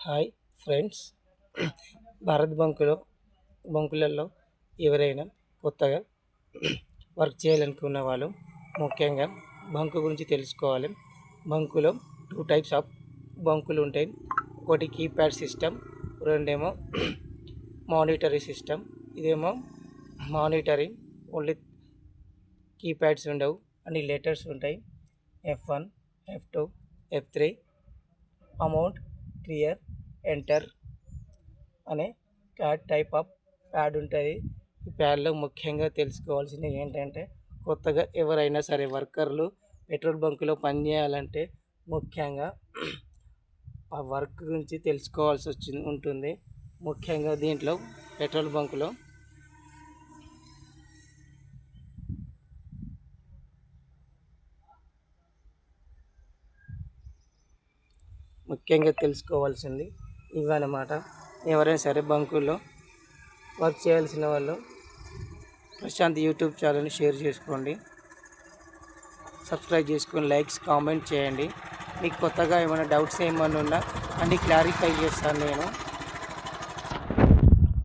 Hi friends. Bharat బంకులలో ఎవరైనా కొత్తగా work చేయాలనుకున్న వాళ్ళు ముఖ్యంగా బంకు గురించి తెలుసుకోవాలి. బంకులో 2 టైప్స్ ఆఫ్ బంకులు ఉంటాయి. ఒకటి కీప్యాడ్ సిస్టమ్, రెండేమో మానిటరీ సిస్టమ్. ఇదేమో మానిటరింగ్, ఓన్లీ కీప్యాడ్స్ ఉండవు, అన్ని లెటర్స్ ఉంటాయి. F1, F2, F3, amount, clear, enter అనే టైప్ ఆఫ్ ప్యాడ్ ఉంటుంది. ఈ ప్యాడ్లో ముఖ్యంగా తెలుసుకోవాల్సినవి ఏంటంటే, కొత్తగా ఎవరైనా సరే వర్కర్లు పెట్రోల్ బంకులో పనిచేయాలంటే ముఖ్యంగా ఆ వర్క్ గురించి తెలుసుకోవాల్సి ఉంటుంది. ముఖ్యంగా దీంట్లో పెట్రోల్ బంకులో ముఖ్యంగా తెలుసుకోవాల్సింది ఇవన్నమాట. ఎవరైనా సరే బంకుల్లో వర్క్ చేయాల్సిన వాళ్ళు ప్రశాంత్ యూట్యూబ్ ఛానల్ని షేర్ చేసుకోండి, సబ్స్క్రైబ్ చేసుకొని లైక్స్ కామెంట్ చేయండి. మీకు కొత్తగా ఏమైనా డౌట్స్ ఏమైనా ఉన్నా అన్నీ క్లారిఫై చేస్తాను నేను.